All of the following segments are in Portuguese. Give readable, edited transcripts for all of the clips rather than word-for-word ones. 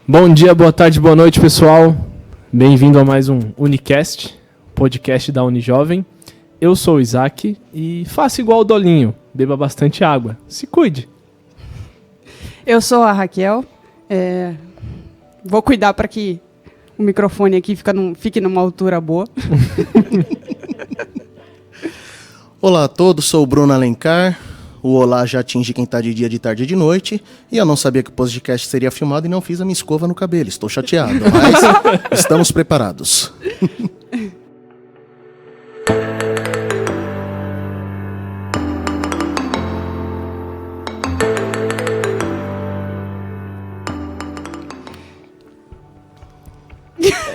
Bom dia, boa tarde, boa noite, pessoal. Bem-vindo a mais um Unicast, podcast da Unijovem. Eu sou o Isaac e faça igual o Dolinho, beba bastante água, se cuide. Eu sou a Raquel, vou cuidar para que o microfone aqui fique numa altura boa. Olá a todos, sou o Bruno Alencar. O olá já atinge quem tá de dia, de tarde e de noite. E eu não sabia que o podcast seria filmado e não fiz a minha escova no cabelo. Estou chateado, mas estamos preparados.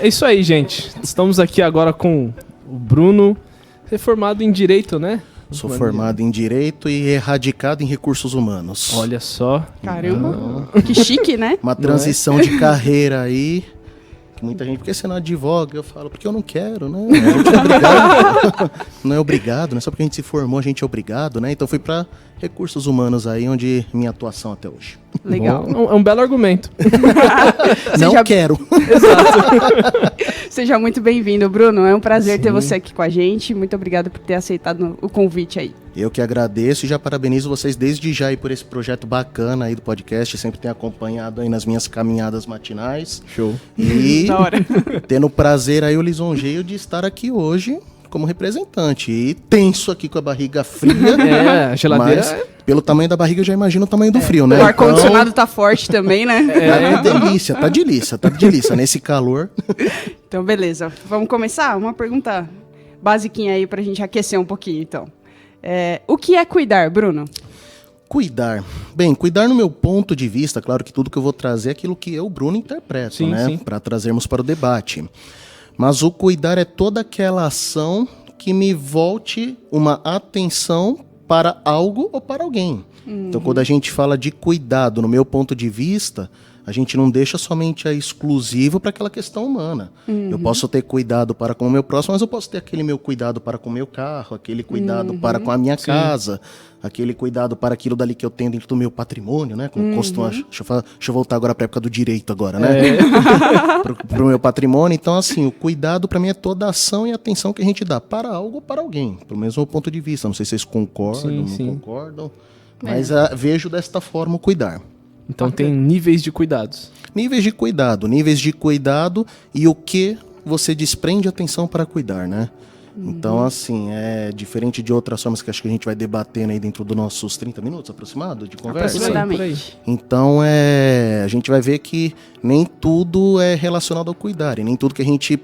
É isso aí, gente. Estamos aqui agora com o Bruno, formado em Direito, né? Sou formado em Direito e erradicado em Recursos Humanos. Olha só. Caramba, que chique, né? Uma transição de carreira aí. Que muita gente, por que você não advoga? Eu falo, porque eu não quero, né? A gente é obrigado. Não é obrigado, não é só porque a gente se formou, a gente é obrigado, né? Então fui para Recursos Humanos aí, onde minha atuação até hoje. Legal. Bom, é um belo argumento. Não quero. Seja muito bem-vindo, Bruno. É um prazer Sim. ter você aqui com a gente. Muito obrigada por ter aceitado o convite aí. Eu que agradeço e já parabenizo vocês desde já aí por esse projeto bacana aí do podcast. Sempre tenho acompanhado aí nas minhas caminhadas matinais. Show. E Da hora. tendo o prazer aí, o lisonjeio de estar aqui hoje como representante. E tenso aqui com a barriga fria. É, a geladeira... Mas pelo tamanho da barriga eu já imagino o tamanho do frio, né? O ar-condicionado tá forte também, né? É delícia, tá delícia nesse calor. Então, beleza. Vamos começar? Uma pergunta basiquinha aí pra gente aquecer um pouquinho, então. O que é cuidar, Bruno? Cuidar. Bem, cuidar no meu ponto de vista, claro que tudo que eu vou trazer é aquilo que eu, Bruno, interpreto, Sim, né? sim. Para trazermos para o debate. Mas o cuidar é toda aquela ação que me volte uma atenção para algo ou para alguém. Então, quando a gente fala de cuidado, no meu ponto de vista, a gente não deixa somente a exclusivo para aquela questão humana. Eu posso ter cuidado para com o meu próximo, mas eu posso ter aquele meu cuidado para com o meu carro, aquele cuidado para com a minha casa, aquele cuidado para aquilo dali que eu tenho dentro do meu patrimônio, né? Como costuma, deixa eu voltar agora para a época do direito agora, né? Pro meu patrimônio. Então, assim, o cuidado para mim é toda a ação e atenção que a gente dá para algo ou para alguém. Pelo mesmo ponto de vista. Não sei se vocês concordam, Sim. não concordam. Mas vejo desta forma o cuidar. Então tem níveis de cuidados. Níveis de cuidado e o que você desprende atenção para cuidar, né? Então, assim, é diferente de outras formas que acho que a gente vai debatendo aí dentro dos nossos 30 minutos aproximado de conversa. Aproximadamente. Então, a gente vai ver que nem tudo é relacionado ao cuidar e nem tudo que a gente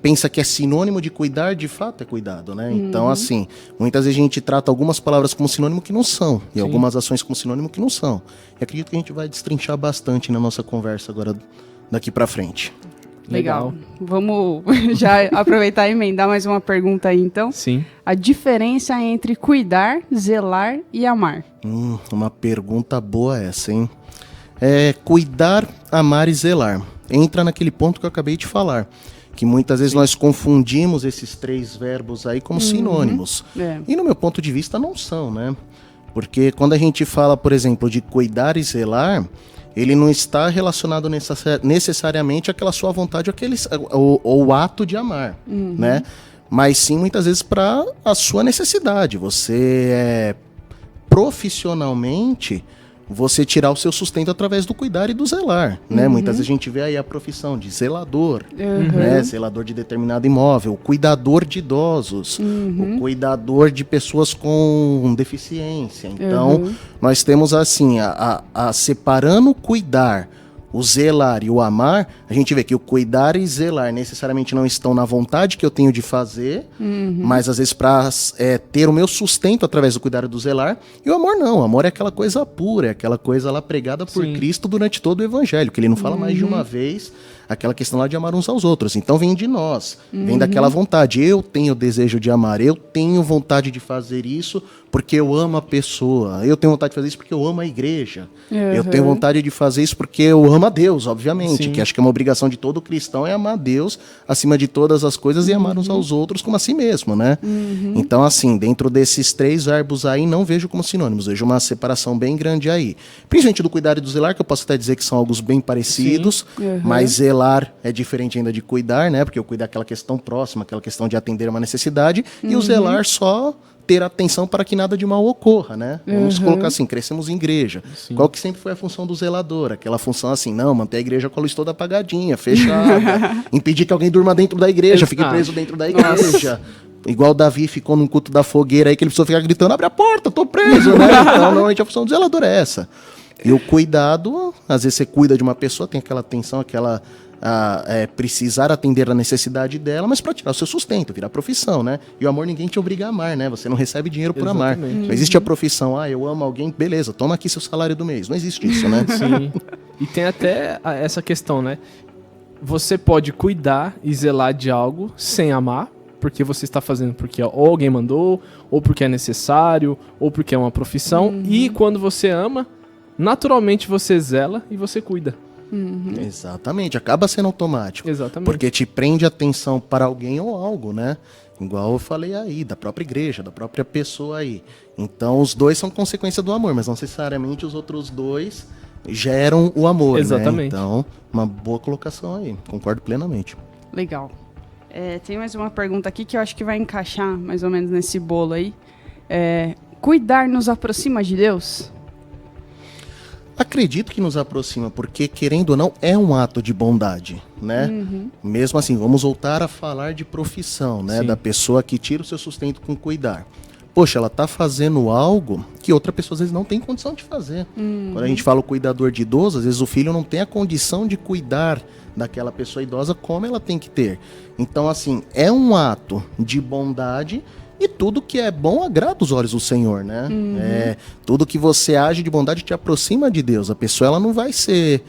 pensa que é sinônimo de cuidar, de fato é cuidado, né? Então, assim, muitas vezes a gente trata algumas palavras como sinônimo que não são e algumas ações como sinônimo que não são. E acredito que a gente vai destrinchar bastante na nossa conversa agora daqui pra frente. Legal. Vamos já aproveitar e emendar mais uma pergunta aí, então. Sim. A diferença entre cuidar, zelar e amar. Uma pergunta boa essa, hein? Cuidar, amar e zelar. Entra naquele ponto que eu acabei de falar. Que muitas vezes nós confundimos esses três verbos aí como sinônimos. E no meu ponto de vista não são, né? Porque quando a gente fala, por exemplo, de cuidar e zelar, ele não está relacionado necessariamente àquela sua vontade ou o ato de amar, né? Mas sim, muitas vezes, para a sua necessidade. Você, profissionalmente, você tirar o seu sustento através do cuidar e do zelar, né? Muitas vezes a gente vê aí a profissão de zelador, né? Zelador de determinado imóvel, cuidador de idosos, o cuidador de pessoas com deficiência. Então, nós temos assim, separando o cuidar, o zelar e o amar, a gente vê que o cuidar e zelar necessariamente não estão na vontade que eu tenho de fazer, mas às vezes para ter o meu sustento através do cuidar e do zelar, e o amor não, o amor é aquela coisa pura, é aquela coisa lá pregada por Cristo durante todo o evangelho, que ele não fala mais de uma vez, aquela questão lá de amar uns aos outros. Então vem de nós, vem daquela vontade, eu tenho desejo de amar, eu tenho vontade de fazer isso, porque eu amo a pessoa. Eu tenho vontade de fazer isso porque eu amo a igreja. Eu tenho vontade de fazer isso porque eu amo a Deus, obviamente. Sim. Que acho que é uma obrigação de todo cristão é amar a Deus acima de todas as coisas e amar uns aos outros como a si mesmo, né? Então, assim, dentro desses 3 verbos aí, não vejo como sinônimos. Vejo uma separação bem grande aí. Principalmente do cuidar e do zelar, que eu posso até dizer que são algo bem parecidos, mas zelar é diferente ainda de cuidar, né? Porque o cuidar é aquela questão próxima, aquela questão de atender uma necessidade, e o zelar só ter atenção para que nada de mal ocorra, né? Vamos colocar assim, crescemos em igreja. Sim. Qual que sempre foi a função do zelador? Aquela função assim, não, manter a igreja com a luz toda apagadinha, fechada, impedir que alguém durma dentro da igreja, fique preso dentro da igreja. Igual Davi ficou num culto da fogueira aí, que ele precisou ficar gritando, abre a porta, tô preso, né? Então, normalmente a função do zelador é essa. E o cuidado, às vezes você cuida de uma pessoa, tem aquela atenção, aquela... precisar atender a necessidade dela, mas para tirar o seu sustento, virar profissão, né? E o amor ninguém te obriga a amar, né? Você não recebe dinheiro por amar. Não existe a profissão, eu amo alguém, beleza, toma aqui seu salário do mês. Não existe isso, né? Sim. E tem até essa questão, né? Você pode cuidar e zelar de algo sem amar, porque você está fazendo porque ou alguém mandou, ou porque é necessário, ou porque é uma profissão. E quando você ama, naturalmente você zela e você cuida. Exatamente, acaba sendo automático. Exatamente. Porque te prende atenção para alguém ou algo, né? Igual eu falei aí, da própria igreja, da própria pessoa aí. Então os dois são consequência do amor, mas não necessariamente os outros dois geram o amor, Exatamente. né? Então, uma boa colocação aí, concordo plenamente. Legal. Tem mais uma pergunta aqui que eu acho que vai encaixar mais ou menos nesse bolo aí. Cuidar nos aproxima de Deus? Acredito que nos aproxima, porque, querendo ou não, é um ato de bondade, né? Mesmo assim, vamos voltar a falar de profissão, né? Sim. Da pessoa que tira o seu sustento com cuidar. Poxa, ela tá fazendo algo que outra pessoa às vezes não tem condição de fazer. Quando a gente fala o cuidador de idoso, às vezes o filho não tem a condição de cuidar daquela pessoa idosa como ela tem que ter. Então, assim, é um ato de bondade. E tudo que é bom agrada os olhos do Senhor, né? Tudo que você age de bondade te aproxima de Deus. A pessoa ela não vai ser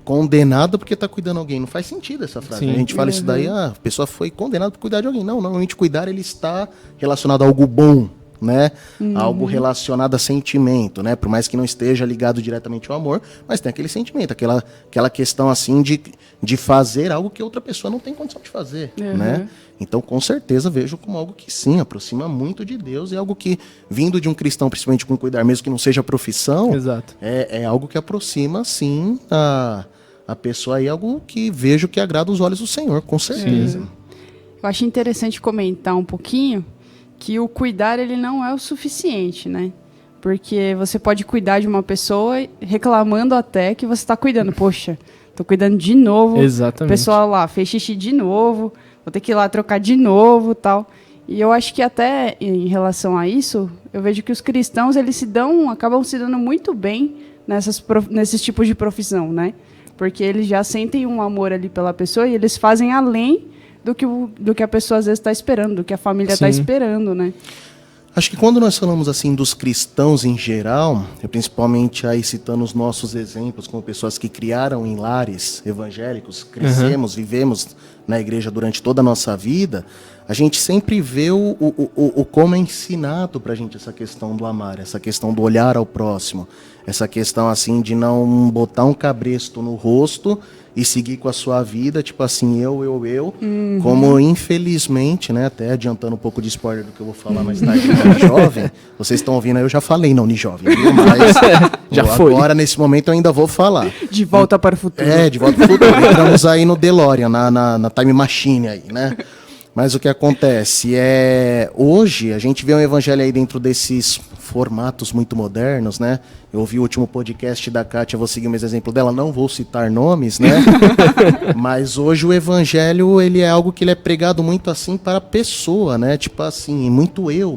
condenada porque está cuidando de alguém. Não faz sentido essa frase. Sim. A gente fala isso daí, a pessoa foi condenada por cuidar de alguém. Não, normalmente cuidar ele está relacionado a algo bom, né? Algo relacionado a sentimento, né? Por mais que não esteja ligado diretamente ao amor, mas tem aquele sentimento, aquela questão assim de fazer algo que outra pessoa não tem condição de fazer, né? Então, com certeza, vejo como algo que sim, aproxima muito de Deus e algo que, vindo de um cristão, principalmente com cuidar, mesmo que não seja profissão, Exato. é algo que aproxima, sim, a pessoa aí, algo que vejo que agrada os olhos do Senhor, com certeza. Eu acho interessante comentar um pouquinho que o cuidar ele não é o suficiente, né? Porque você pode cuidar de uma pessoa reclamando até que você está cuidando. Poxa, tô cuidando de novo. Exatamente. O pessoal lá fez xixi de novo, vou ter que ir lá trocar de novo, tal. E eu acho que até em relação a isso, eu vejo que os cristãos eles acabam se dando muito bem nesses tipos de profissão, né? Porque eles já sentem um amor ali pela pessoa e eles fazem além do que a pessoa às vezes está esperando, do que a família está esperando, né? Acho que quando nós falamos assim dos cristãos em geral, principalmente aí citando os nossos exemplos como pessoas que criaram em lares evangélicos, crescemos, vivemos na igreja durante toda a nossa vida, a gente sempre vê o como é ensinado pra gente essa questão do amar, essa questão do olhar ao próximo, essa questão assim de não botar um cabresto no rosto e seguir com a sua vida, tipo assim, eu, como infelizmente, né, até adiantando um pouco de spoiler do que eu vou falar mais tarde na Unijovem, vocês estão ouvindo aí, eu já falei na Unijovem, viu? Mas já foi. Agora, nesse momento, eu ainda vou falar. De volta para o futuro. De volta para o futuro. Entramos aí no DeLorean, na Time Machine aí, né? Mas o que acontece hoje a gente vê um evangelho aí dentro desses formatos muito modernos, né? Eu ouvi o último podcast da Kátia, vou seguir o mesmo exemplo dela, não vou citar nomes, né? Mas hoje o evangelho, ele é algo que ele é pregado muito assim para a pessoa, né? Tipo assim, muito eu.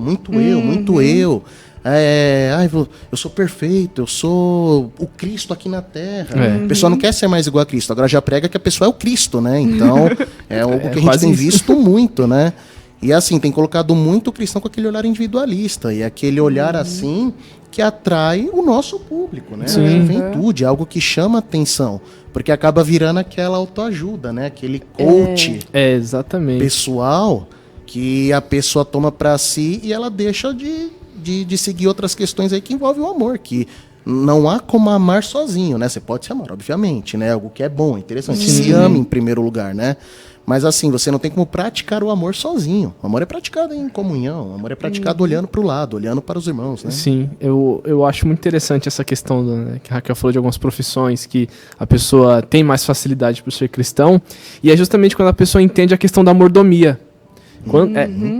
Eu sou perfeito, eu sou o Cristo aqui na Terra. A pessoa não quer ser mais igual a Cristo, agora já prega que a pessoa é o Cristo, né? Então, é algo que a gente tem visto muito, né? E assim, tem colocado muito o cristão com aquele olhar individualista, e aquele olhar assim que atrai o nosso público, né? Sim. A juventude, é algo que chama atenção, porque acaba virando aquela autoajuda, né? Aquele coach exatamente. pessoal que a pessoa toma pra si e ela deixa de seguir outras questões aí que envolvem o amor, que não há como amar sozinho, né? Você pode se amar, obviamente, né? Algo que é bom, interessante. Se ama em primeiro lugar, né? Mas assim, você não tem como praticar o amor sozinho. O amor é praticado em comunhão, o amor é praticado olhando para o lado, olhando para os irmãos, né? Sim, eu acho muito interessante essa questão né, que a Raquel falou de algumas profissões que a pessoa tem mais facilidade por ser cristão, e é justamente quando a pessoa entende a questão da mordomia.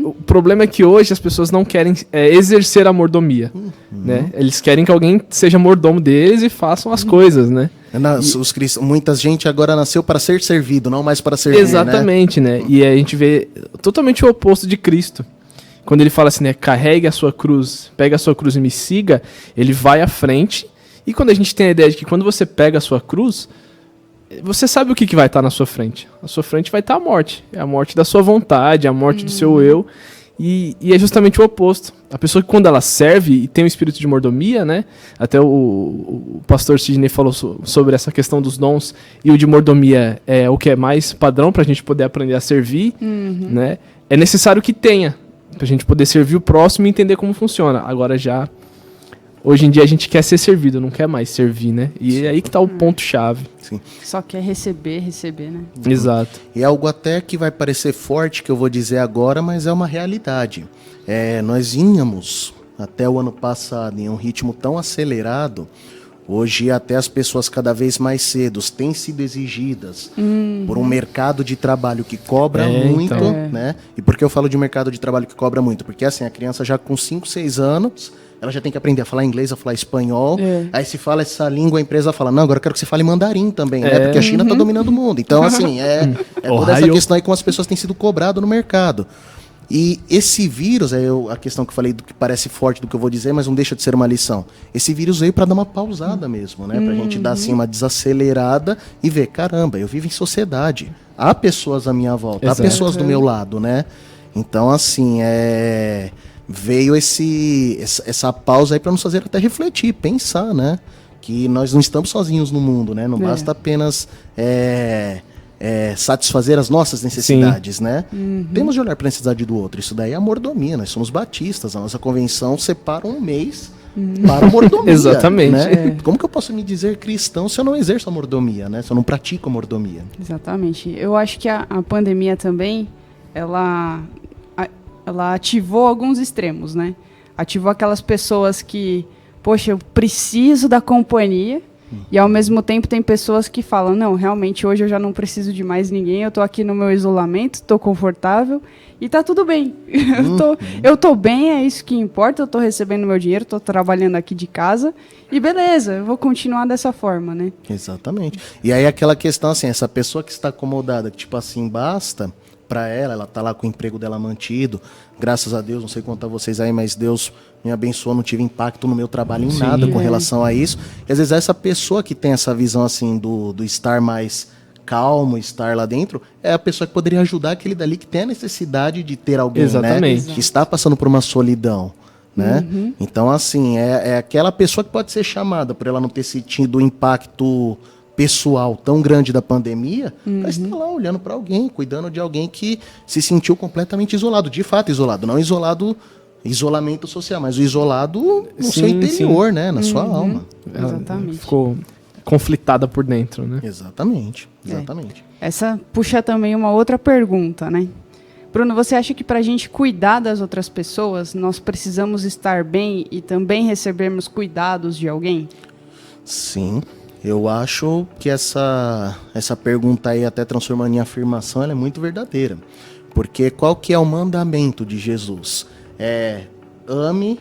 O problema é que hoje as pessoas não querem exercer a mordomia, né? Eles querem que alguém seja mordomo deles e façam as coisas, né? Muita gente agora nasceu para ser servido, não mais para servir, exatamente, né? E a gente vê totalmente o oposto de Cristo. Quando ele fala assim, né? Carregue a sua cruz, pegue a sua cruz e me siga, ele vai à frente. E quando a gente tem a ideia de que quando você pega a sua cruz, você sabe o que vai estar na sua frente. A sua frente vai estar a morte. É a morte da sua vontade, a morte do seu eu. E é justamente o oposto. A pessoa que quando ela serve e tem o espírito de mordomia, né? Até o pastor Sidney falou sobre essa questão dos dons. E o de mordomia é o que é mais padrão para a gente poder aprender a servir, né? É necessário que tenha, para a gente poder servir o próximo e entender como funciona. Agora já... Hoje em dia a gente quer ser servido, não quer mais servir, né? E é aí que tá o ponto-chave. Sim. Só quer receber, né? Exato. E algo até que vai parecer forte, que eu vou dizer agora, mas é uma realidade. Nós íamos, até o ano passado, em um ritmo tão acelerado, hoje até as pessoas cada vez mais cedo têm sido exigidas por um mercado de trabalho que cobra muito, né? E por que eu falo de mercado de trabalho que cobra muito? Porque assim, a criança já com 5, 6 anos... ela já tem que aprender a falar inglês, a falar espanhol. Aí se fala essa língua, a empresa fala, não, agora eu quero que você fale mandarim também, né? Porque a China está dominando o mundo. Então, assim, toda essa questão aí como as pessoas têm sido cobradas no mercado. E esse vírus, a questão que eu falei do que parece forte do que eu vou dizer, mas não deixa de ser uma lição. Esse vírus veio para dar uma pausada mesmo, né? Pra gente dar assim uma desacelerada e ver, caramba, eu vivo em sociedade. Há pessoas à minha volta, há pessoas do meu lado, né? Então, assim, veio essa pausa aí para nos fazer até refletir, pensar, né? Que nós não estamos sozinhos no mundo, né? Não basta apenas satisfazer as nossas necessidades, né? Temos de olhar para a necessidade do outro. Isso daí é a mordomia. Nós somos batistas. A nossa convenção separa um mês para a mordomia. Exatamente. Né? Como que eu posso me dizer cristão se eu não exerço a mordomia, né? Se eu não pratico a mordomia? Exatamente. Eu acho que a pandemia também, ela ativou alguns extremos, né? Ativou aquelas pessoas que, poxa, eu preciso da companhia, e ao mesmo tempo tem pessoas que falam, não, realmente hoje eu já não preciso de mais ninguém, eu tô aqui no meu isolamento, tô confortável e tá tudo bem. Eu tô bem, é isso que importa, eu tô recebendo meu dinheiro, tô trabalhando aqui de casa e beleza, eu vou continuar dessa forma, né? Exatamente. E aí aquela questão assim, essa pessoa que está acomodada, que tipo assim, basta... para ela tá lá com o emprego dela mantido, graças a Deus, não sei quanto a vocês aí, mas Deus me abençoou, não tive impacto no meu trabalho em nada com relação a isso, e às vezes essa pessoa que tem essa visão assim do estar mais calmo, estar lá dentro, é a pessoa que poderia ajudar aquele dali que tem a necessidade de ter alguém, exatamente, né, que está passando por uma solidão, né? Então assim, é aquela pessoa que pode ser chamada por ela não ter sentido o impacto pessoal tão grande da pandemia, para estar lá olhando para alguém, cuidando de alguém que se sentiu completamente isolado, de fato isolado, não isolamento social, mas o isolado no seu interior, né, na sua alma. Exatamente. Ficou conflitada por dentro, né? Exatamente. Essa puxa também uma outra pergunta, né? Bruno, você acha que para a gente cuidar das outras pessoas, nós precisamos estar bem e também recebermos cuidados de alguém? Sim. Eu acho que essa pergunta aí, até transformando em afirmação, ela é muito verdadeira. Porque qual que é o mandamento de Jesus? Ame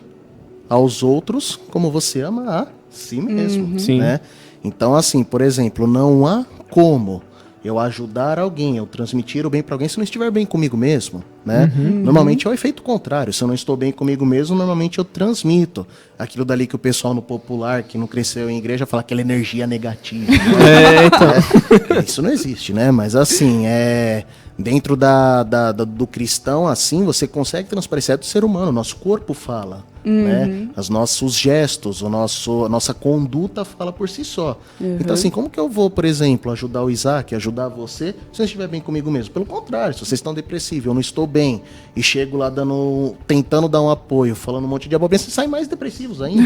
aos outros como você ama a si mesmo. Né? Então, assim, por exemplo, não há como eu ajudar alguém, eu transmitir o bem para alguém se eu não estiver bem comigo mesmo, né? Normalmente é o efeito contrário. Se eu não estou bem comigo mesmo, normalmente eu transmito aquilo dali que o pessoal no popular, que não cresceu em igreja, fala aquela energia negativa. Então. Isso não existe, né? Mas assim, dentro do cristão, assim, você consegue transparecer do ser humano. Nosso corpo fala. né? Os nossos gestos, a nossa conduta fala por si só. Então, assim, como que eu vou, por exemplo, ajudar o Isaac, ajudar você, se eu estiver bem comigo mesmo? Pelo contrário, se vocês estão depressivos, eu não estou bem, e chego lá tentando dar um apoio, falando um monte de abobrinha, vocês saem mais depressivos ainda.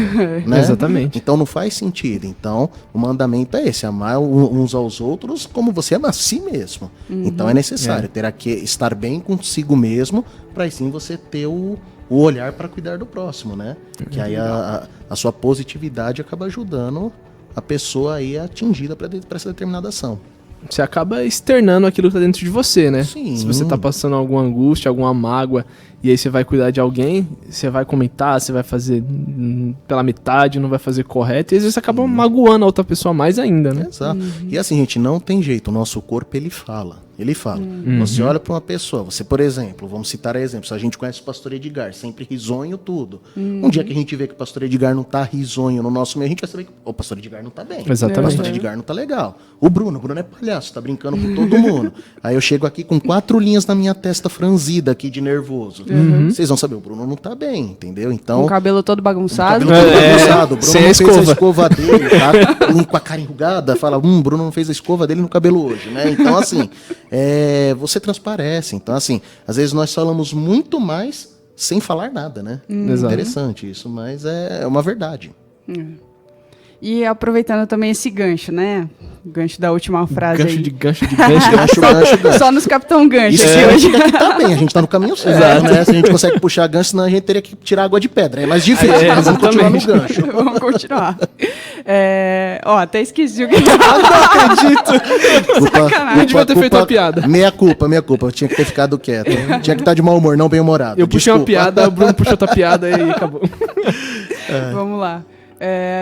Né? Exatamente. Então não faz sentido. Então, o mandamento é esse, amar uns aos outros como você ama a si mesmo. Então é necessário ter que estar bem consigo mesmo, para aí sim você ter o olhar para cuidar do próximo, né? Que aí a sua positividade acaba ajudando a pessoa aí atingida para essa determinada ação. Você acaba externando aquilo que tá dentro de você, né? Sim. Se você tá passando alguma angústia, alguma mágoa, e aí você vai cuidar de alguém, você vai comentar, você vai fazer pela metade, não vai fazer correto, e às vezes você acaba magoando a outra pessoa mais ainda, né? Exato. E assim, gente, não tem jeito. O nosso corpo, ele fala. Ele fala. Você olha para uma pessoa, você, por exemplo, vamos citar exemplos, a gente conhece o pastor Edgar, sempre risonho, tudo. Um dia que a gente vê que o pastor Edgar não tá risonho no nosso meio, a gente vai saber que o pastor Edgar não tá bem. Exatamente. O pastor Edgar não tá legal. O Bruno é palhaço, tá brincando com todo mundo. Aí eu chego aqui com 4 linhas na minha testa franzida aqui de nervoso. Vocês vão saber, o Bruno não tá bem, entendeu? Então, Com o cabelo todo bagunçado. o Bruno sem não a fez a escova. escova dele, tá? Com a cara enrugada, fala, Bruno não fez a escova dele no cabelo hoje, né? Então, assim, você transparece. Então, assim, às vezes nós falamos muito mais sem falar nada, né? Exato. Interessante isso, mas é uma verdade. E aproveitando também esse gancho, né? O gancho da última frase Gancho aí. de gancho. Gancho. Só nos Capitão Gancho Isso aqui a hoje. gente tá bem, a gente tá no caminho certo, né? Se a gente consegue puxar gancho, senão a gente teria que tirar água de pedra. É mais difícil, mas vamos continuar no gancho. Vamos continuar. Até esqueci o que Eu devia ter feito uma piada. Meia culpa. Eu tinha que ter ficado quieto. Tinha que estar de mau humor, não bem-humorado. Eu puxei uma Desculpa. piada, o Bruno puxou outra piada e acabou. Vamos lá.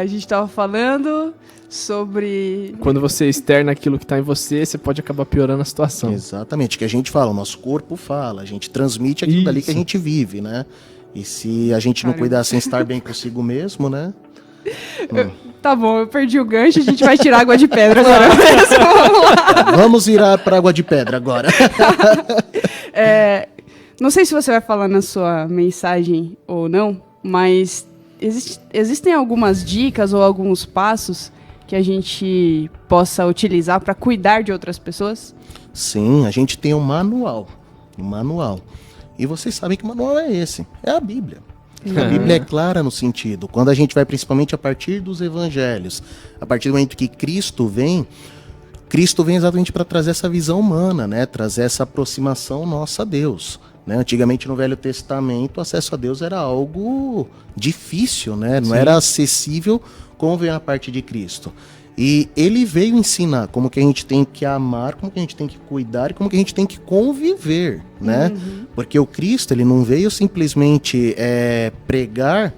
A gente tava falando sobre... Quando você externa aquilo que tá em você, você pode acabar piorando a situação. Exatamente, que a gente fala, o nosso corpo fala, a gente transmite aquilo dali que a gente vive, né? E se a gente não cuidar sem estar bem consigo mesmo, né? Tá bom, eu perdi o gancho, a gente vai tirar água de pedra agora mesmo. Vamos lá. Vamos virar para água de pedra agora. Não sei se você vai falar na sua mensagem ou não, mas existem algumas dicas ou alguns passos que a gente possa utilizar para cuidar de outras pessoas? Sim, a gente tem um manual. E vocês sabem que manual é esse? É a Bíblia. A Bíblia é clara no sentido. Quando a gente vai principalmente a partir dos evangelhos, a partir do momento que Cristo vem exatamente para trazer essa visão humana, né? Trazer essa aproximação nossa a Deus. Né? Antigamente no Velho Testamento o acesso a Deus era algo difícil, né? Não era acessível como vem a parte de Cristo. E ele veio ensinar como que a gente tem que amar, como que a gente tem que cuidar e como que a gente tem que conviver, né? Porque o Cristo, ele não veio simplesmente pregar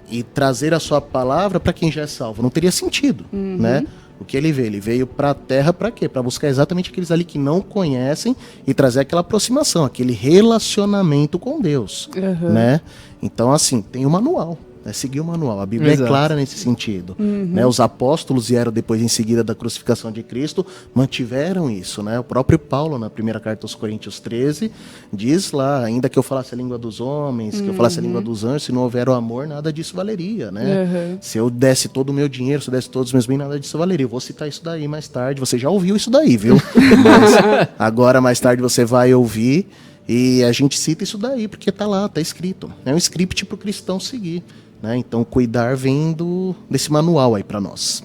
e trazer a sua palavra para quem já é salvo. Não teria sentido, né? O que ele veio? Ele veio para a Terra para quê? Para buscar exatamente aqueles ali que não conhecem e trazer aquela aproximação, aquele relacionamento com Deus, né? Então, assim, tem o manual. Seguir o manual. A Bíblia é clara nesse sentido. Né? Os apóstolos vieram depois, em seguida da crucificação de Cristo, mantiveram isso. Né? O próprio Paulo, na primeira carta aos Coríntios 13, diz lá, ainda que eu falasse a língua dos homens, que eu falasse a língua dos anjos, se não houver o amor, nada disso valeria. Né? Se eu desse todo o meu dinheiro, se eu desse todos os meus bens, nada disso valeria. Eu vou citar isso daí mais tarde. Você já ouviu isso daí, viu? Mas agora, mais tarde, você vai ouvir. E a gente cita isso daí, porque tá lá, tá escrito. É um script para o cristão seguir. Né? Então, cuidar vem desse manual aí para nós.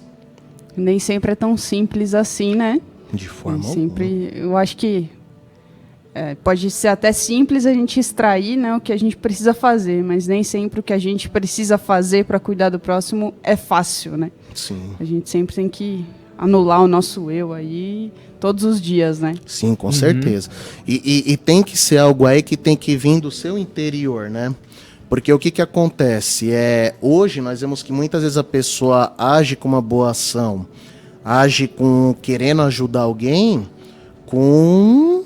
Nem sempre é tão simples assim, né? De forma sempre, eu acho que pode ser até simples a gente extrair, né, o que a gente precisa fazer, mas nem sempre o que a gente precisa fazer para cuidar do próximo é fácil, né? Sim. A gente sempre tem que anular o nosso eu aí todos os dias, né? Sim, com certeza. E tem que ser algo aí que tem que vir do seu interior, né? Porque o que acontece? Hoje nós vemos que muitas vezes a pessoa age com uma boa ação, age querendo ajudar alguém com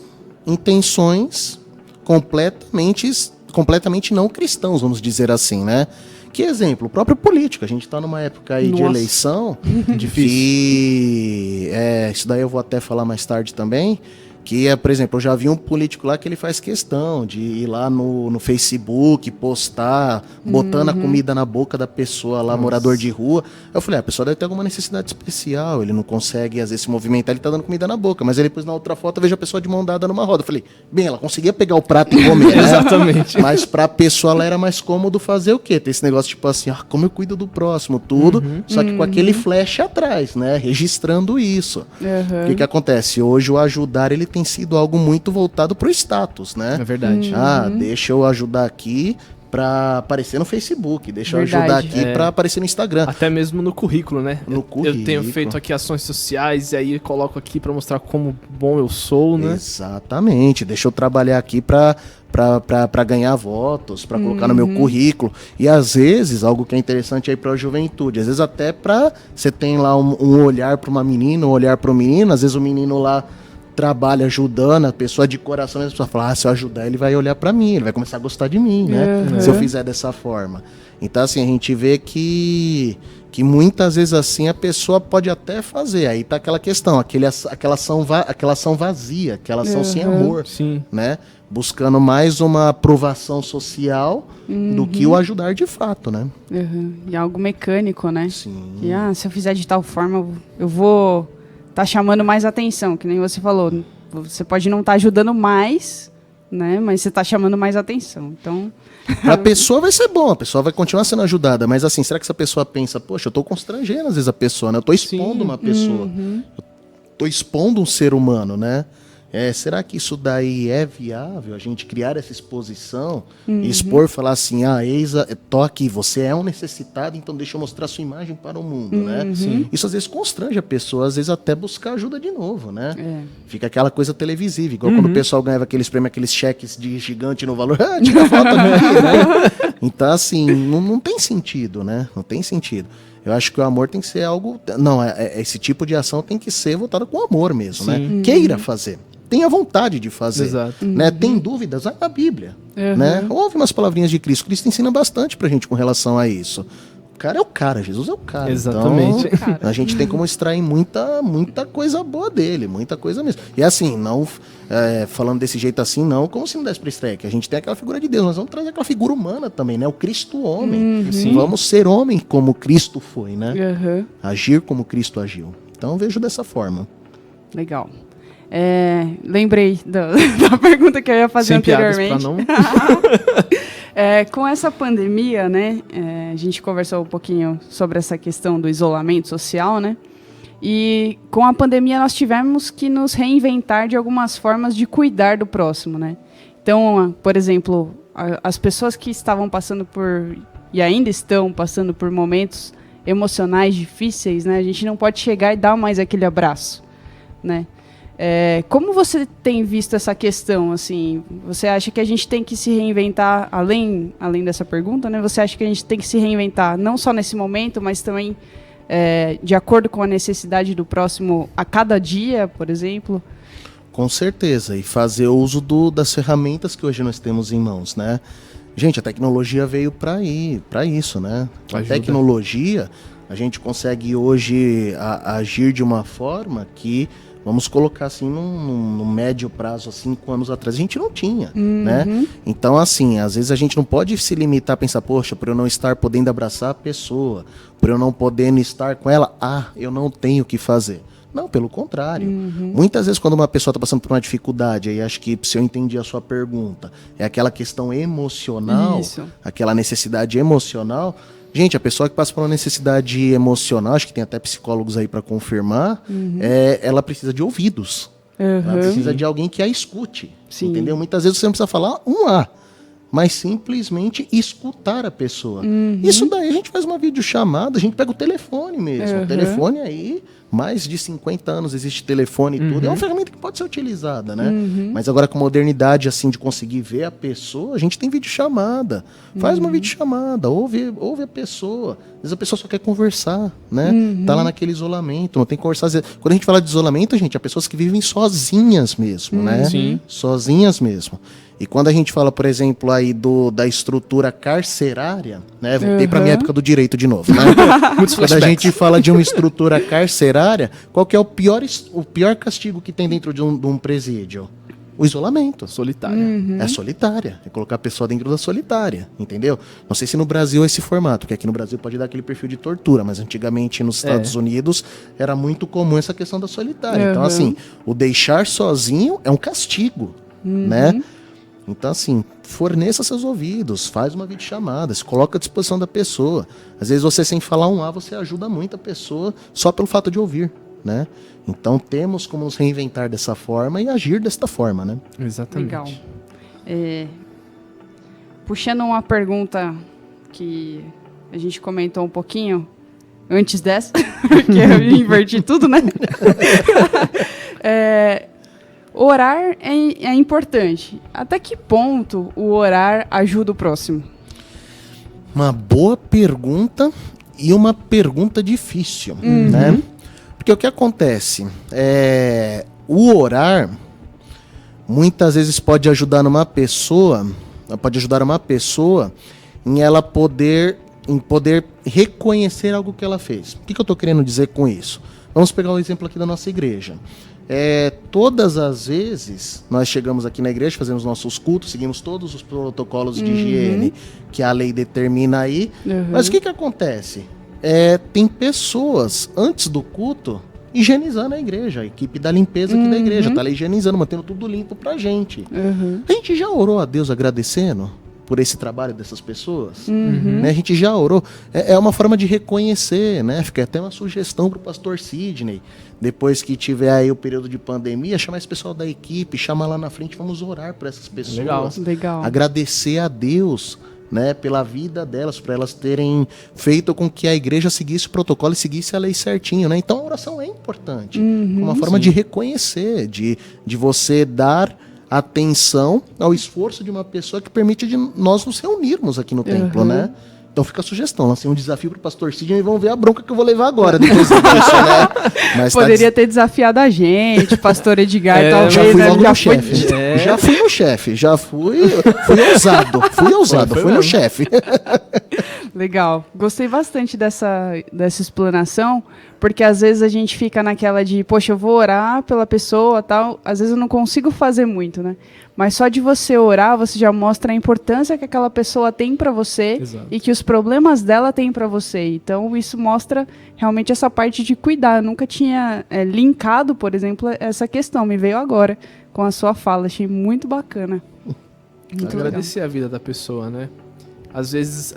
intenções completamente não cristãos, vamos dizer assim, né? Que exemplo? O próprio político. A gente está numa época aí de eleição difícil. Isso daí eu vou até falar mais tarde também. Que é, por exemplo, eu já vi um político lá que ele faz questão de ir lá no Facebook, postar, botando a comida na boca da pessoa lá, morador de rua. Eu falei, a pessoa deve ter alguma necessidade especial, ele não consegue, às vezes, se movimentar, ele tá dando comida na boca. Mas ele depois, na outra foto, eu vejo a pessoa de mão dada numa roda. Eu falei, bem, ela conseguia pegar o prato e comer, né? Exatamente. Mas pra pessoa lá era mais cômodo fazer o quê? Ter esse negócio, tipo assim, como eu cuido do próximo, tudo, só que com aquele flash atrás, né? Registrando isso. O que acontece? Hoje o ajudar, ele tem sido algo muito voltado pro status, né? É verdade. Deixa eu ajudar aqui pra aparecer no Facebook, deixa eu ajudar aqui pra aparecer no Instagram. Até mesmo no currículo, né? No currículo. Eu tenho feito aqui ações sociais e aí eu coloco aqui pra mostrar como bom eu sou, né? Exatamente. Deixa eu trabalhar aqui pra ganhar votos, pra colocar no meu currículo. E às vezes, algo que é interessante aí pra juventude, às vezes até pra... Você tem lá um olhar pra uma menina, um olhar pro menino, às vezes o menino lá trabalha ajudando a pessoa de coração, e a pessoa fala, se eu ajudar ele vai olhar pra mim, ele vai começar a gostar de mim, né? Se eu fizer dessa forma. Então assim, a gente vê que muitas vezes assim a pessoa pode até fazer, aí tá aquela questão, aquela ação vazia, aquela ação sem amor, né? Buscando mais uma aprovação social do que o ajudar de fato, né? E algo mecânico, né? Sim. Que, se eu fizer de tal forma, eu vou tá chamando mais atenção, que nem você falou. Você pode não estar ajudando mais, né? Mas você tá chamando mais atenção. Então, a pessoa vai ser bom, a pessoa vai continuar sendo ajudada, mas assim, será que essa pessoa pensa, poxa, eu tô constrangendo às vezes a pessoa, né? Eu tô expondo uma pessoa. Eu tô expondo um ser humano, né? Será que isso daí é viável, a gente criar essa exposição e expor, falar assim, tô aqui, você é um necessitado, então deixa eu mostrar sua imagem para o mundo, né? Isso às vezes constrange a pessoa, às vezes até buscar ajuda de novo, né? Fica aquela coisa televisiva, igual quando o pessoal ganhava aqueles prêmios, aqueles cheques de gigante no valor, tira foto aqui, né? Então assim, não tem sentido, né? Não tem sentido. Eu acho que o amor tem que ser algo... Não, esse tipo de ação tem que ser voltada com amor mesmo, né? Queira fazer. Tenha vontade de fazer. Exato. Né? Tem dúvidas? Vai na Bíblia. Né? Ouve umas palavrinhas de Cristo. Cristo ensina bastante pra gente com relação a isso. O cara é o cara, Jesus é o cara. Exatamente. Então, a gente tem como extrair muita coisa boa dele, muita coisa mesmo. E assim, não falando desse jeito assim, não como se não desse pra extrair, que a gente tem aquela figura de Deus, nós vamos trazer aquela figura humana também, né? O Cristo homem. Vamos ser homem como Cristo foi, né? Agir como Cristo agiu. Então, vejo dessa forma. Legal. Lembrei da pergunta que eu ia fazer anteriormente. Com essa pandemia, né, a gente conversou um pouquinho sobre essa questão do isolamento social, né? E com a pandemia nós tivemos que nos reinventar de algumas formas de cuidar do próximo, né? Então, por exemplo, as pessoas que estavam passando por e ainda estão passando por momentos emocionais difíceis, né? A gente não pode chegar e dar mais aquele abraço, né? Como você tem visto essa questão, assim? Você acha que a gente tem que se reinventar, além dessa pergunta, né? Você acha que a gente tem que se reinventar não só nesse momento, mas também de acordo com a necessidade do próximo a cada dia, por exemplo? Com certeza, e fazer uso das ferramentas que hoje nós temos em mãos, né? Gente, a tecnologia veio para isso, né? A tecnologia, a gente consegue hoje agir de uma forma que... Vamos colocar assim, num médio prazo, há 5 anos atrás, a gente não tinha, né? Então, assim, às vezes a gente não pode se limitar a pensar, poxa, por eu não estar podendo abraçar a pessoa, por eu não podendo estar com ela, eu não tenho o que fazer. Não, pelo contrário. Muitas vezes quando uma pessoa está passando por uma dificuldade, aí acho que se eu entendi a sua pergunta, é aquela questão emocional, aquela necessidade emocional. Gente, a pessoa que passa por uma necessidade emocional, acho que tem até psicólogos aí para confirmar, ela precisa de ouvidos. Ela precisa de alguém que a escute. Entendeu? Muitas vezes você não precisa falar mas simplesmente escutar a pessoa. Isso daí a gente faz uma videochamada, a gente pega o telefone mesmo. O telefone aí, mais de 50 anos existe telefone e tudo. É uma ferramenta que pode ser utilizada, né? Mas agora com modernidade, assim, de conseguir ver a pessoa, a gente tem videochamada. Faz uma videochamada, ouve a pessoa. Às vezes a pessoa só quer conversar, né? Tá lá naquele isolamento, não tem que conversar. Quando a gente fala de isolamento, gente, há pessoas que vivem sozinhas mesmo, né? Sozinhas mesmo. E quando a gente fala, por exemplo, aí da estrutura carcerária, né? Voltei para minha época do direito de novo, né? Quando a gente fala de uma estrutura carcerária, qual que é o pior castigo que tem dentro de um presídio? O isolamento. Solitária. É solitária. É colocar a pessoa dentro da solitária, entendeu? Não sei se no Brasil é esse formato, porque aqui no Brasil pode dar aquele perfil de tortura, mas antigamente nos Estados Unidos era muito comum essa questão da solitária. Então, assim, o deixar sozinho é um castigo, né? Então, assim, forneça seus ouvidos, faz uma videochamada, se coloca à disposição da pessoa. Às vezes você, sem falar um A, você ajuda muito a pessoa só pelo fato de ouvir, né? Então temos como nos reinventar dessa forma e agir desta forma, né? Exatamente. Legal. Puxando uma pergunta que a gente comentou um pouquinho antes dessa, porque eu inverti tudo, né? Orar é importante. Até que ponto o orar ajuda o próximo? Uma boa pergunta e uma pergunta difícil, né? Porque o que acontece? O orar muitas vezes pode ajudar uma pessoa em ela poder reconhecer algo que ela fez. O que eu estou querendo dizer com isso? Vamos pegar o exemplo aqui da nossa igreja. Todas as vezes nós chegamos aqui na igreja, fazemos nossos cultos, seguimos todos os protocolos de higiene que a lei determina aí. Mas o que acontece? Tem pessoas antes do culto higienizando a igreja, a equipe da limpeza aqui da igreja, tá lá higienizando, mantendo tudo limpo pra gente. A gente já orou a Deus agradecendo por esse trabalho dessas pessoas? Né? A gente já orou. É uma forma de reconhecer, né? Fica até uma sugestão pro pastor Sidney, depois que tiver aí o período de pandemia, chamar esse pessoal da equipe, chamar lá na frente, vamos orar por essas pessoas. Legal. Agradecer a Deus, né, pela vida delas, para elas terem feito com que a igreja seguisse o protocolo e seguisse a lei certinho, né? Então a oração é importante, uma forma de reconhecer, de você dar atenção ao esforço de uma pessoa que permite de nós nos reunirmos aqui no templo, né? Então fica a sugestão, lancei um desafio pro pastor Sidney e vamos ver a bronca que eu vou levar agora depois disso, né? Mas poderia ter desafiado a gente, pastor Edgar, talvez. Já fui logo né? no chefe. Já fui no chefe, fui ousado, fui no chefe. Legal. Gostei bastante dessa explanação, porque às vezes a gente fica naquela de, poxa, eu vou orar pela pessoa, tal, às vezes eu não consigo fazer muito, né? Mas só de você orar, você já mostra a importância que aquela pessoa tem para você. Exato. E que os problemas dela têm para você. Então isso mostra realmente essa parte de cuidar. Eu nunca tinha linkado, por exemplo, essa questão, me veio agora com a sua fala, achei muito bacana. Muito agradecer legal. A vida da pessoa, né? Às vezes,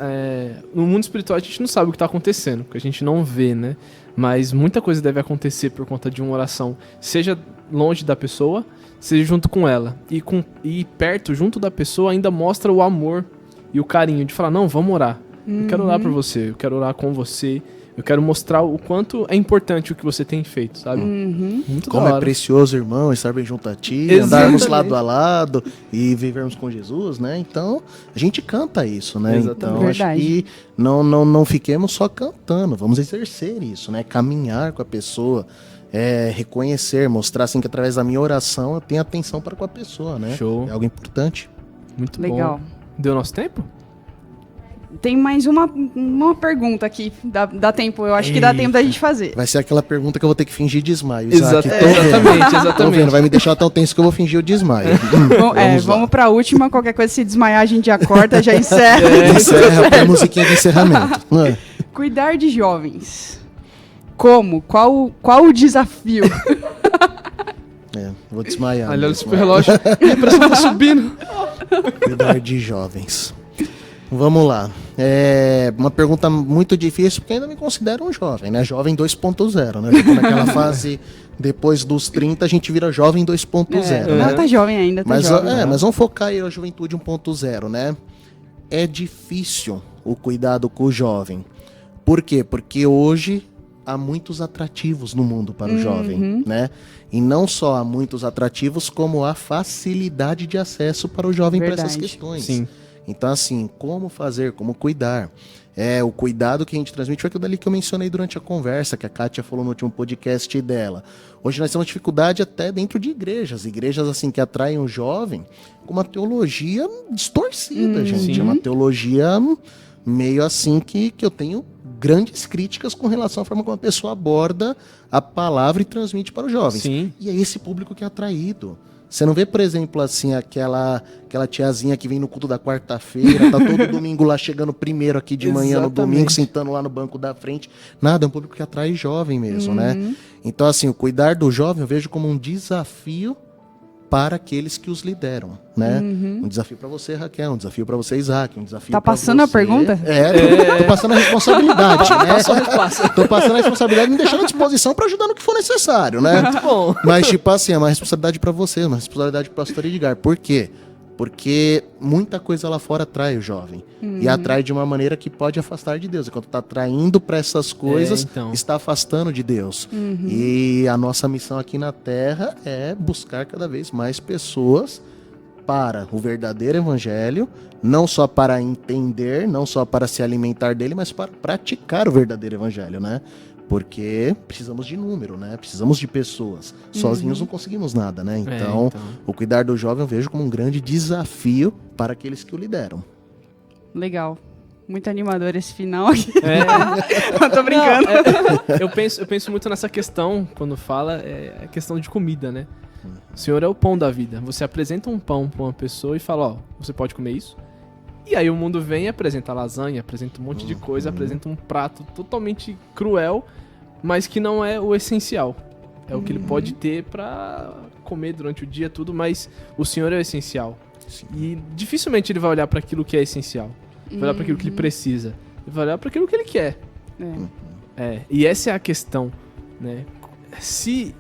no mundo espiritual a gente não sabe o que está acontecendo, porque a gente não vê, né? Mas muita coisa deve acontecer por conta de uma oração, seja longe da pessoa, seja junto com ela. E perto, junto da pessoa, ainda mostra o amor e o carinho de falar, não, vamos orar. Eu quero orar por você, eu quero orar com você, eu quero mostrar o quanto é importante o que você tem feito, sabe? Muito como é precioso, irmão, estar bem junto a ti, andarmos lado a lado e vivermos com Jesus, né? Então, a gente canta isso, né? Exatamente. Então, acho que não fiquemos só cantando, vamos exercer isso, né? Caminhar com a pessoa, reconhecer, mostrar assim que através da minha oração eu tenho atenção para com a pessoa, né? Show. É algo importante. Muito legal. Bom. Deu nosso tempo? Tem mais uma pergunta aqui. Dá tempo, eu acho que dá tempo da gente fazer. Vai ser aquela pergunta que eu vou ter que fingir desmaio. Exatamente. Tô vendo, vai me deixar tão tenso que eu vou fingir o desmaio. Vamos pra última, qualquer coisa, se desmaiar, a gente já corta, já encerra. Encerra a musiquinha de encerramento. Cuidar de jovens. Como? Qual o desafio? Vou desmaiar. Olha o super relógio. A pressão tá subindo. Cuidar de jovens. Vamos lá. Uma pergunta muito difícil, porque ainda me considero um jovem, né? Jovem 2.0, né? Porque naquela fase, depois dos 30, a gente vira jovem 2.0, né? Não, tá jovem ainda, mas jovem. Mas vamos focar aí na juventude 1.0, né? É difícil o cuidado com o jovem. Por quê? Porque hoje há muitos atrativos no mundo para o jovem, né? E não só há muitos atrativos, como há facilidade de acesso para o jovem para essas questões. Sim. Então, assim, como fazer, como cuidar? O cuidado que a gente transmite foi aquilo dali que eu mencionei durante a conversa, que a Kátia falou no último podcast dela. Hoje nós temos dificuldade até dentro de igrejas assim que atraem o jovem com uma teologia distorcida, gente. Sim. É uma teologia meio assim que eu tenho grandes críticas com relação à forma como a pessoa aborda a palavra e transmite para os jovens. Sim. E é esse público que é atraído. Você não vê, por exemplo, assim, aquela tiazinha que vem no culto da quarta-feira, tá todo domingo lá chegando primeiro aqui de manhã no domingo, sentando lá no banco da frente. Nada, é um público que atrai jovem mesmo, né? Então, assim, o cuidar do jovem eu vejo como um desafio para aqueles que os lideram, né? Um desafio para você, Raquel, um desafio para você, Isaac, um desafio Tá pra passando você. a pergunta? Tô passando a responsabilidade, né? Tô passando a responsabilidade e me deixando à disposição para ajudar no que for necessário, né? Muito bom. Mas, tipo assim, é uma responsabilidade para você, uma responsabilidade pro pastor Edgar. Por quê? Porque muita coisa lá fora atrai o jovem. E atrai de uma maneira que pode afastar de Deus. Enquanto tá atraindo para essas coisas, então. está afastando de Deus. E a nossa missão aqui na Terra é buscar cada vez mais pessoas para o verdadeiro evangelho, não só para entender, não só para se alimentar dele, mas para praticar o verdadeiro evangelho, né? Porque precisamos de número, né? Precisamos de pessoas. Sozinhos não conseguimos nada, né? Então, o cuidar do jovem eu vejo como um grande desafio para aqueles que o lideram. Legal. Muito animador esse final aqui. Eu tô brincando. Eu penso muito nessa questão, quando fala, a questão de comida, né? O Senhor é o pão da vida. Você apresenta um pão pra uma pessoa e fala, ó, você pode comer isso? E aí o mundo vem e apresenta lasanha, apresenta um monte de coisa, apresenta um prato totalmente cruel, mas que não é o essencial. É o que ele pode ter pra comer durante o dia, tudo, mas o Senhor é o essencial. Sim. E dificilmente ele vai olhar pra aquilo que é essencial. Vai olhar pra aquilo que ele precisa. Ele vai olhar pra aquilo que ele quer. E essa é a questão, né? Se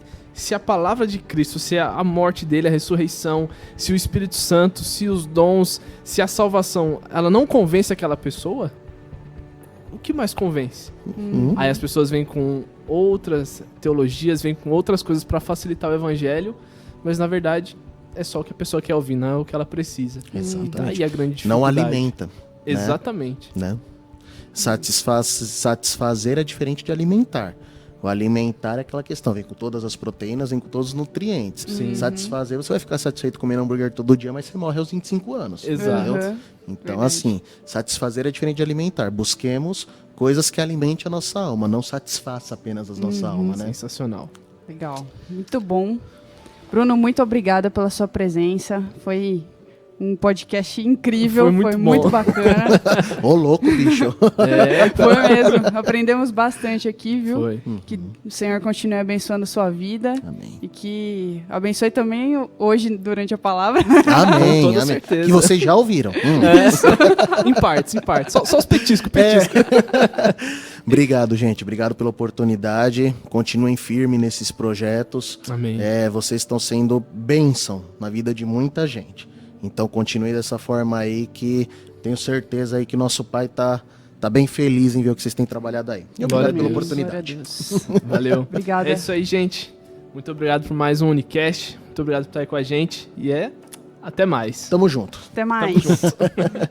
a palavra de Cristo, se a morte dele, a ressurreição, se o Espírito Santo, se os dons, se a salvação, ela não convence aquela pessoa, o que mais convence? Aí as pessoas vêm com outras teologias, vêm com outras coisas para facilitar o evangelho, mas na verdade é só o que a pessoa quer ouvir, não é o que ela precisa. Exatamente. E tá aí a grande dificuldade. Não alimenta. Exatamente. Né? Satisfazer é diferente de alimentar. O alimentar é aquela questão, vem com todas as proteínas, vem com todos os nutrientes. Sim. Satisfazer, você vai ficar satisfeito comendo hambúrguer todo dia, mas você morre aos 25 anos. Exato. Entendeu? Então, Verdade. assim, satisfazer é diferente de alimentar. Busquemos coisas que alimentem a nossa alma, não satisfaça apenas a nossa alma, né? Sensacional. Legal. Muito bom. Bruno, muito obrigada pela sua presença. Foi um podcast incrível, Foi muito bom. bacana. Ô, louco, bicho. Foi mesmo. Aprendemos bastante aqui, viu? Foi. Que o Senhor continue abençoando a sua vida. Amém. E que abençoe também hoje, durante a palavra. Amém, Com toda amém. certeza. Que vocês já ouviram. Em partes. Só os petiscos. Obrigado, gente. Obrigado pela oportunidade. Continuem firmes nesses projetos. Amém. Vocês estão sendo bênção na vida de muita gente. Então continue dessa forma aí, que tenho certeza aí que nosso pai tá bem feliz em ver o que vocês têm trabalhado aí. E Glória obrigado a pela Deus. oportunidade. Glória a Deus. Valeu. Obrigada. É isso aí, gente. Muito obrigado por mais um Unicast. Muito obrigado por estar aí com a gente. E até mais. Tamo junto. Até mais. Tamo junto.